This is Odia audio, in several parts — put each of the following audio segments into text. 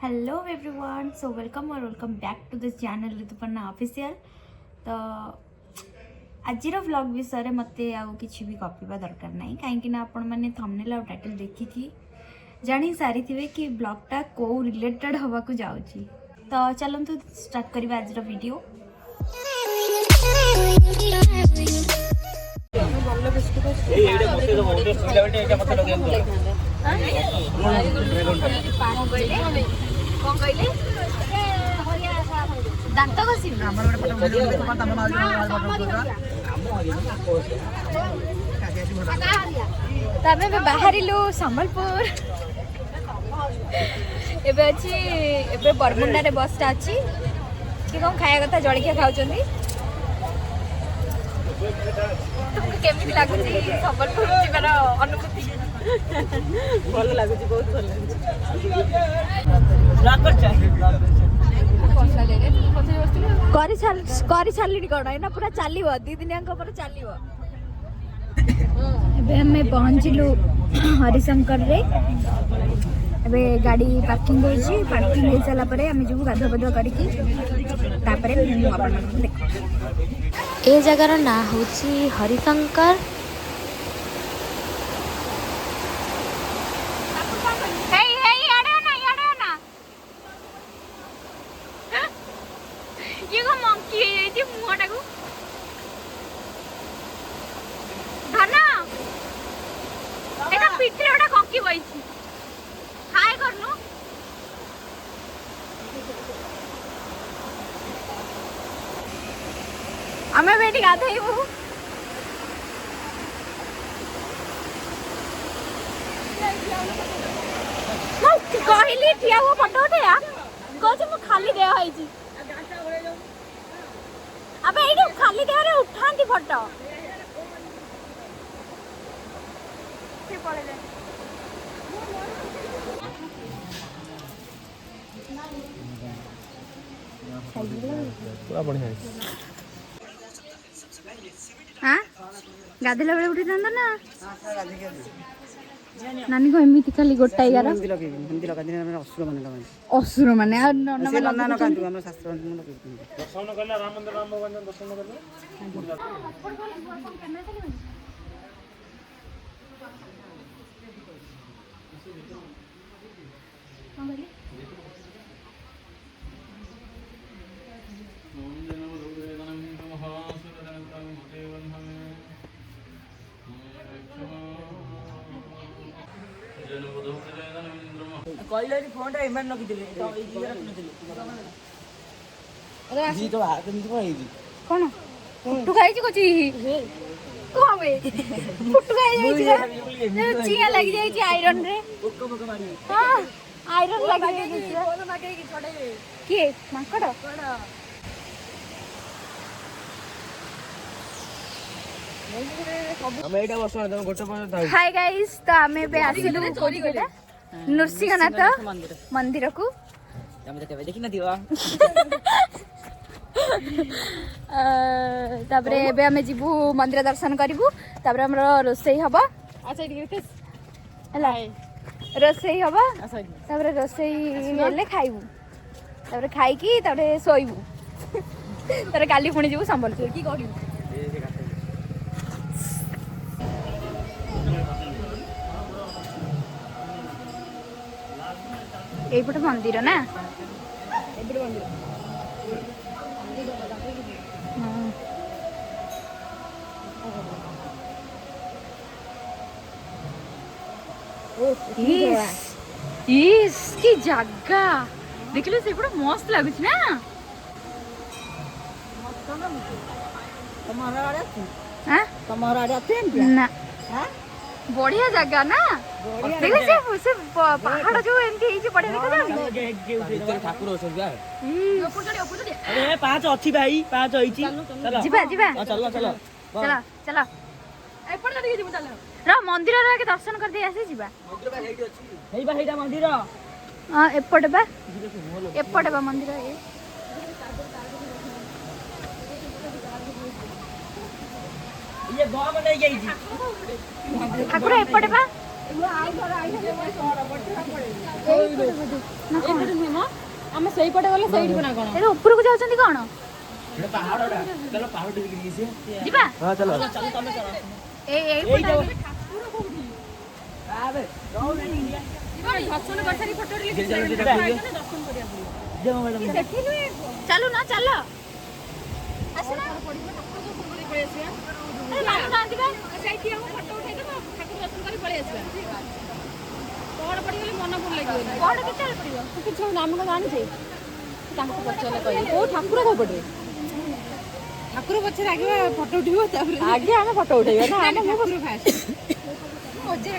हेलो एवरीवन, सो वेलकम और welcome back to this channel Rituparna official. तो आज व्लॉग विषय में मत कि भी गपा दरकार ना कहीं आपण मैंने थंबनेल और टाइटल देखिकी जानी सारी थे कि ब्लॉगटा कौ रिलेटेड हवा को जाऊँगी। तो चलतु स्टार्ट करवा आज वीडियो। दांत घसी तमें बाहर संबलपुर एबे अच्छी एबे बरमुंडा रे बसटा अच्छी कि कौन खाया कथा जलखिया खाऊँ केमी लगुच संबलपुर जीवार अनुभूति भल लगुच बहुत भल सारे कौन है पूरा चलो दी दिन चलो आम पहुँचलु हरिशंकर रे। एबे गाड़ी पार्किंग होइछि, पार्किंग हो सारा परे आम जो गाधुआ पाधुआ करके ए जगार ना हूँ हरिशंकर। पिठरे गोटा कंकी बही हाय करनु आमे बेटी गाधेबू कहली ठिया हुआ फोटो उठेया कह मु खाली देह है अबे ये खाली देह रे उठांती फोटो हाँ गाधेला बेले उठी था ना नानी को एमती खाली गोटा 11 असुर माने फोन कौन फुटू खाई फुटू खाई चिया लगी जाए आयरन रे हाँ आयरन लगी किए माकड़ हाय गाइस। तो आम आसिलु नृसिंहनाथ मंदिर को तापरे एबे हमें जीवु मंदिर दर्शन करिवु तापरे हमर रोसई हबो हला रोसई हबो तापरे रोसई हेले खाइबु तापरे खाइकी तापरे सोइबु तारे काली पुणी जीवु संबलपुर की करिवु एपटे मंदिर ना की जगह देखिले से मस्त लगुच ना ना बढ़िया जगह ना से पहाड़ जो एमती बढ़िया देखा ठाकुर अरे 5 अच्छी भाई 5 होइची चलो जीवा जीवा चलो चलो चलो चलो एपट देखि जीव चलो रा मंदिर रा के दर्शन कर दे आसी जीवा हेइबा मंदिर हां एपट बा मंदिर ए ये गांव में नहीं गई जी ठाकुर एपट बा ଆମେ ସେଇପଟେ ଗଲେ ସେଇଠିକୁ ନା କଣ? ଏ ଉପରକୁ ଯାଉଛନ୍ତି କଣ? ପାହାଡଟା ଚାଲ ପାହାଡ ଟିକେ ଯିବା ଯିବା ହଁ ଚାଲ ତମେ ଚଳ। ଏଇ ଆବେ ଦର୍ଶନ କରିସାରି ଫଟୋ ରିଲିଜ ଯେ ଚାଲ ଦର୍ଶନ କରିବାକୁ ପଡିବ। ଜୟ ମ୍ୟାଡାମ ସେଠି ନୁହେଁ ଚାଲୁ ନା ଚାଲ ଆସୁନା ପଡିବ ଠାକୁର ଦର୍ଶନ କରି ପଳେଇ ଆସିବା। ମାନୁନାହାନ୍ତି ବା ସେଇଠି ଆମ ଫଟୋ ଉଠେଇଦେବା ଠାକୁର ଦର୍ଶନ କରି ପଳେଇ ଆସିବା। କଣ ପଡିଗଲେ ମନ ଭଲ ଲାଗିବନି। କଣ କେତେବେଳେ ପଡିବ? କିଛି ଆମେ କଣ ଜାଣିଛେ ତାଙ୍କୁ ପଚାରିଲେ କହିବେ କୋଉ ଠାକୁର କୋଉପଟେ। ଠାକୁର ପଛରେ ଆଗେ ଫଟୋ ଉଠିବ ତାପରେ ଆଗେ ଆମେ ଫଟୋ ଉଠେଇବା ନା ଆମ ଠାକୁର ଫାଷ୍ଟ ମଜା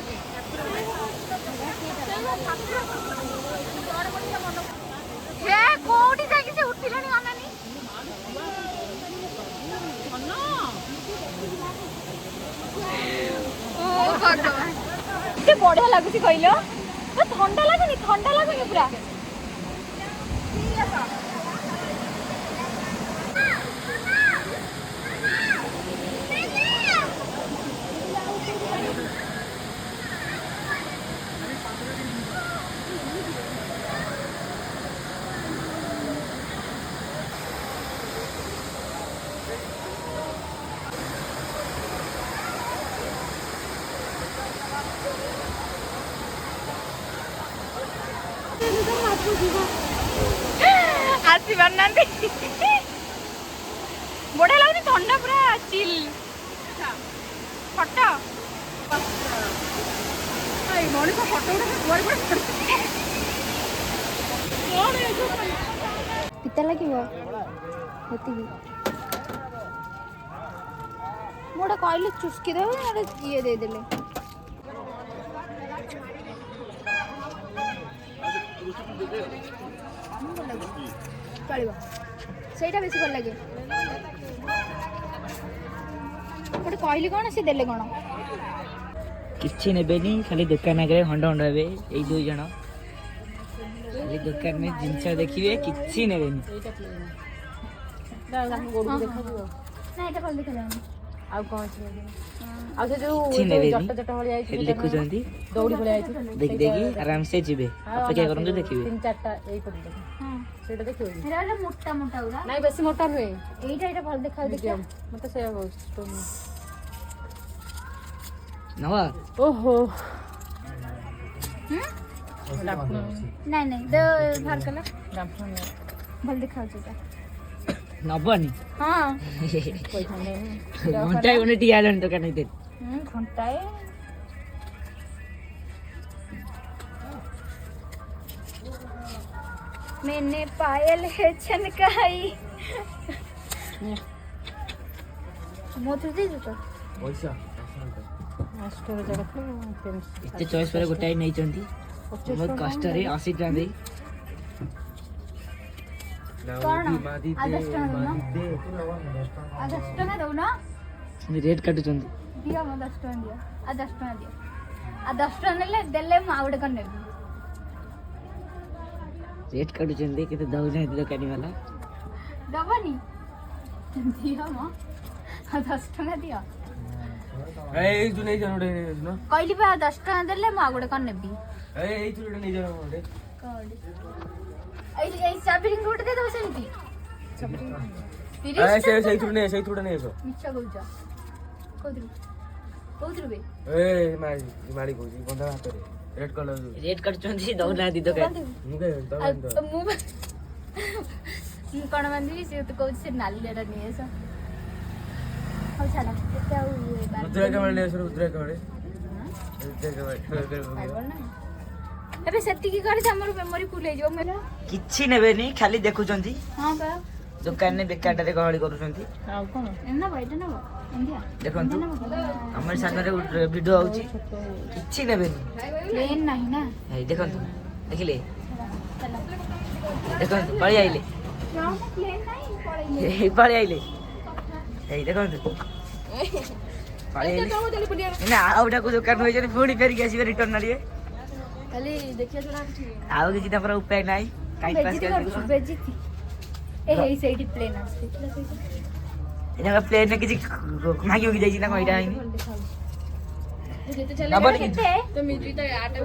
ହେ କୋଉଠି ଯାଇକି ସେ ଉଠିଲେଣି ଅନାନି ଓ ଭଗବାନ କେତେ ବଢିଆ ଲାଗୁଛି କହିଲ। ଥଣ୍ଡା ଲାଗୁନି ପୁରା। ଆସି ପାରୁନାହାନ୍ତି ବଢିଆ ଲାଗୁଛି ଥଣ୍ଡା ପୁରା ଚିଲ୍ ଫଟୋ ମଣିଷ ଫଟୋ ଉଠେଇ ପିତା ଲାଗିବ ସେତିକି ମୁଁ ଗୋଟେ କହିଲି ଚୁସ୍କି ଦେବେ ଗୋଟେ ଇଏ ଦେଇଦେଲେ। ଚଳିବ ସେଇଟା ବେଶୀ ଭଲ ଲାଗେ। ଗୋଟେ କହିଲି କଣ ସେ ଦେଲେ କଣ? କିଛି ନେବେନି ଖାଲି ଦୋକାନ ଆଗରେ ହଣ୍ଡ ହଣ୍ଡ ହେବେ ଏଇ ଦୁଇ ଜଣ ଖାଲି ଦୋକାନରେ ଜିନିଷ ଦେଖିବେ କିଛି ନେବେନି। ନା ଏଇଟା ଭଲ ଦେଖାଯାଉନି। ଆଉ କଣ ଅଛି ଆଉ ସେ ଯୋଉ କିଛି ନେବେନି ଜଟ ଜଟ ଭଳିଆ ହେଇଛି ଖାଲି ଦେଖୁଛନ୍ତି ଦୌଡ଼ି ଭଳିଆ ହେଇଛି ଦେଖି ଦେଖି ଆରାମସେ ଯିବେ ଅପେକ୍ଷା କରନ୍ତୁ ଦେଖିବେ। 3-4ଟା ଏଇପଟେ ଦେଖ ସେଇଟା ଦେଖିବ କି? ଏଇଟା ମୋଟା ମୋଟା ଗୁଡ଼ା ନାଇଁ ବେଶୀ ମୋଟା ନୁହେଁ ଏଇଟା ଭଲ ଦେଖାଯାଉଛି ଦେଖିବା। ମତେ ସେଇଆ କହୁଛି ନବା ଓହୋ ନାଇଁ ନାଇଁ ଦେ ବାହାର କଲ ଭଲ ଦେଖାଯାଉଛି ଏଇଟା। ନବନି ହଁ ଘଣ୍ଟାଏ ଘଣ୍ଟେ ଠିଆ ହେଲାଣି ଦୋକାନ ଭିତରେ। ଘଣ୍ଟାଏ मैंने पायल है छनकाई मोथु दे तो ପଇସା ମାଷ୍ଟର ଜଣକ ଏତେ ଚଏସ୍ ପରେ ଗୋଟାଏ ନେଇଛନ୍ତି ବହୁତ କଷ୍ଟରେ 80 ଟଙ୍କା ଦେଇ। कौन आदर्श टଙ୍କା दउना ରେଟ୍ କାଟୁଛନ୍ତି। दिया म 10 टଙ୍କା दिया आ 10 टଙ୍କା दिया आ 10 टଙ୍କା नेले देले म आउडे कर नेबी ରେଟ୍ କାଟୁଛନ୍ତି କେତେ ଦଉଛନ୍ତି ଦୋକାନୀ ବାଲା। दबनी दिया म आ 10 टଙ୍କା दिया ଏଇ ତୁ ନେଇ ଜାনো ନା କହିଲି ପା 10 ଟଙ୍କା ଦେଲେ ମୁଁ ଆଉ ଗୋଟେ କଣ ନେବି ଏଇ ତୁ ନେଇ ଜାনো ଗୋଟେ ଏଇ ଚାବି ରିଙ୍ଗ ଗୋଟେ ଦେଇଦବ ସେମିତି ଏ ସେଇଥିରୁ ନେଇ ଆସ ମିଛ କହୁଛ କୋଉଥିରୁ ବେ ଏ ମାଳି କହୁଛି ବନ୍ଧା ହାତରେ ରେଡ୍ କଲର ରେଟ୍ କାଟୁଛନ୍ତି ଦଉନାହାନ୍ତି ଦୋକାନ। ମୁଁ କାଇଁ ମୁଁ କଣ ବାନ୍ଧିବି ସେ ତ କହୁଛି ସେ ନାଲିଆଟା ନେଇ ଆସ ହଉ ଛାଡ଼ କେତେ ଆଉ ରୁଦ୍ରାକ ମାଳି ନେଇ ଆସ ରୁଦ୍ରାକ ମାଳି ଏବେ ସେତିକି କରିଛି ଆମର ମେମୋରି ଫୁଲ ହେଇଯିବ ମେଲା କିଛି ନେବେନି ଖାଲି ଦେଖୁଛନ୍ତି ହଁ ପା ଦୋକାନରେ ବେକାରଟାରେ ଗହଳି କରୁଛନ୍ତି। ଆଉ କଣ ନବ ଏଇଟା ନବ ଇଣ୍ଡିଆ ଦେଖନ୍ତୁ ଆମର ସାମ୍ନାରେ ଭିଡ଼ିଓ ହଉଛି କିଛି ନେବେନି। ପ୍ଲେନ୍ ନାହିଁ ନା ଏଇ ଦେଖନ୍ତୁ ଦେଖିଲେ ଦେଖନ୍ତୁ ପଳେଇ ଆଇଲେ ପ୍ଲେନ୍ ନାହିଁ ପଳେଇଲେ ଏଇ ପଳେଇ ଆଇଲେ ଏଇ ଦେଖନ୍ତୁ ପଳେଇ ଆଇଲେ ନା ଆଉ ଗୋଟାକୁ ଦୋକାନ ହୋଇଛନ୍ତି ପୁଣି ଫେରିକି ଆସିବେ ରିଟର୍ନ ମାରିବେ। ଖାଲି ଦେଖିବା ଛଡା କିଛି ଆଉ କିଛି ତାଙ୍କର ଉପାୟ ନାହିଁ ଟାଇମ୍ ପାସ୍ କରିବାକୁ। ବେଜିତି ଏ ହେଇ ସେଇଠି ପ୍ଲେନ୍ ଅଛି ଦେଖିଲା ସେଇଠି ଏଇଟା ପ୍ଲେନରେ କିଛି ମାଗି ମାଗି ଯାଇଛି ନା କଣ ଏଇଟା ହେଇନି ନବନି କିନ୍ତୁ ତ ମିଜୁଟା ଆଟା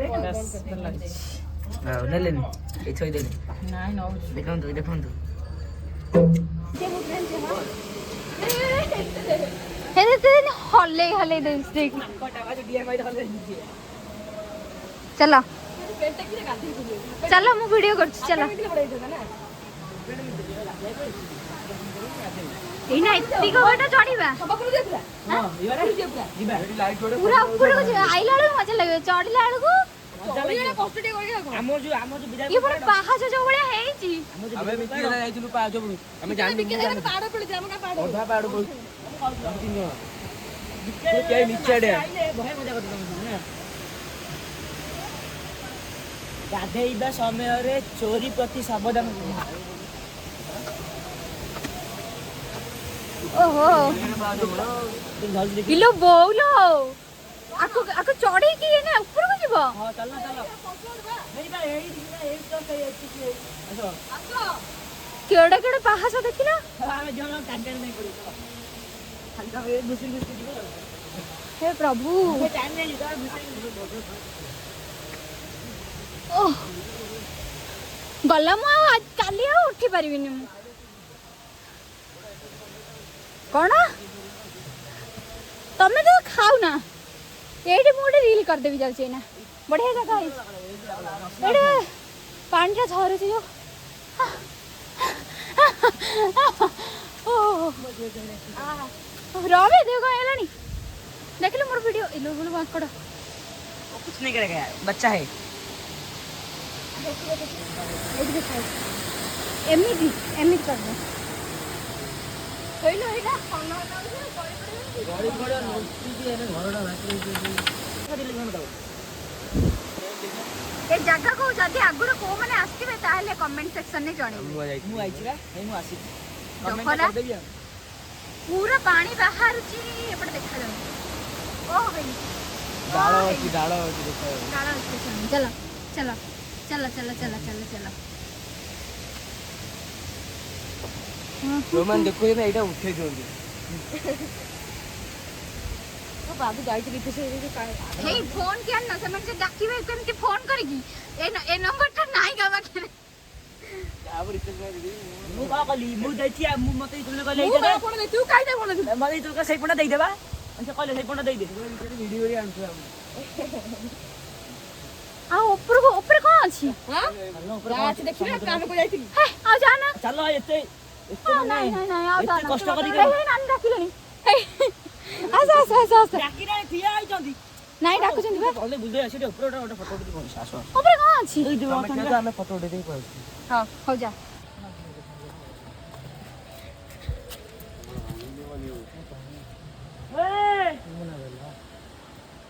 ଆଉ ନେଲେନି ଏଇ ଥୋଇଦେଲି ନାଇଁ ନଉଛି ଦେଖନ୍ତୁ ଦେଖନ୍ତୁ ହଲେଇ ହଲେଇ ଦେଉଛି ଦେଖ ଚାଲ ଚାଲ ମୁଁ ଭିଡିଓ କରୁଛି ଚାଲ ଏଇନା ଏତିକ ବାଟ ଚଢିବା ପୁରା ଉପରକୁ ଯିବା ଆଇଲା ବେଳକୁ ମଜା ଲାଗିବ ଚଢିଲା ବେଳକୁ ଇଏ ପୁରା ପାହାଚ ଯୋଉ ଭଳିଆ ହେଇଛି ଆମେ ମିଟିଂ ଯାଇଥିଲୁ ପାହାଚ ଉପରୁ ଆମେ ଜାଣିନୁ ଅଧା ପାହାଡ ପଳୁ ଆମେ 3 ଜଣ କେ ନିଚେ ଆଡେ ଗାଧେଇବା ସମୟରେ ଚୋରି ପ୍ରତି ସାବଧାନ ଓହୋ ଇଲୋ ବୋଉଲୋ ଆକୁ ଆକୁ ଚଢିକି ନା ଉପରକୁ ଯିବ କେଡେ କେଡେ ପାହାଚ ଦେଖିଲ ହେ ପ୍ରଭୁ ଓହ ଗଲା ମୁଁ ଆଉ କାଲି ଆଉ ଉଠି ପାରିବିନି ମୁଁ କଣ ତମେ ତ ଖାଉନା ଏଇଠି ମୁଁ ଗୋଟେ ରିଲ୍ କରିଦେବି ଯାଉଛି ଏଇନା ବଢିଆ ଜାଗା ହେଇଛି ଏଇଠି ପାଣିଟା ଝରୁଛି ଯୋଉ ରବେ ଦେହ କଣ ହେଲାଣି ଦେଖିଲୁ ମୋର ଭିडिଓ ଇଲୋ ବୋलो ମାଙ୍କଡ कुछ नहीं करेगा यार बच्चा है ଏମିତି ଏମିତି କରିବ ଏ ଜାଗାକୁ ଯଦି ଆଗରୁ କୋଉମାନେ ଆସିଥିବେ ତାହେଲେ କମେଣ୍ଟ ସେକ୍ସନରେ ଜଣେଇବେ ମୁଁ ଆଇଛି ବା ମୁଁ ଆସିଛି କମେଣ୍ଟ ଦେଖଲା କରିଦେବି ଆଉ ପୁରା ପାଣି ବାହାରୁଛି ଏପଟେ ଦେଖାଯାଉଛି ଓ ଭାଇ ଡାଳ ଅଛି डाल चलो चलो चलो चलो चलो चलो चलो ଯୋଉମାନେ ଦେଖୁଛନ୍ତି ଏଇଟା ଉଠେଇ ଦିଅନ୍ତି ବାବୁ ଯାଇଥିଲି ହେଇ ଫୋନ କିଆନ ନା ସେମାନେ ଯେ ଡାକିବେ କେମିତି ଫୋନ କରିକି ଏ ନମ୍ବରଟା ନାଇଁ କା ପାଖରେ ମୁଁ କଣ କଲି ମୁଁ ଯାଇছি ମୁଁ ମତେ ତୁମେ କହିଲେ ଏଇଟା ତୁ କାଇଦା ଭଲ ମତେ ତୁ ସେଇ ପଣା ଦେଇଦେବା ସେ କହିଲେ ସେଇ ପଣା ଦେଇଦେ ଭିଡିଓ କରି ଆଣୁଛୁ ଆମେ ଆଉ ଉପରକୁ ଉପରେ କଣ ଅଛି ଦେଖିଲା କାମକୁ ଯାଇଥିଲି ହେ ଆଉ ଯା ନା ଚାଲ ଏତେ ନାଇଁ ନାଇଁ ନାଇଁ ଆଉ ଯା ଏତେ କଷ୍ଟ କରିକି ନାନି ଡାକିଲେଣି ଆସ ଆସ ଆସ ଆସ ଡାକିରା ଠିଆ ହେଇଛନ୍ତି ନାଇଁ ଡାକୁଛନ୍ତି ବା ଗଲେ ବୁଝେଇ ଆସି ଉପରେ ଗୋଟେ ଫଟୋ ଉଠେଇ ପଣି ଆସ ଉପରେ କଣ ଅଛି ଆମେ ଫଟୋ ଉଠେଇ ଦେଇ ପଳଉଛୁ ହଁ ହଉ ଯା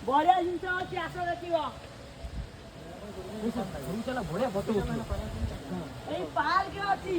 ବଢିଆ ଜିନିଷ ଅଛି ଆସ ଦେଖିବ ବଢିଆ ଫଟୋ ଉଠିବ ଏଇ ପାର୍କ ଅଛି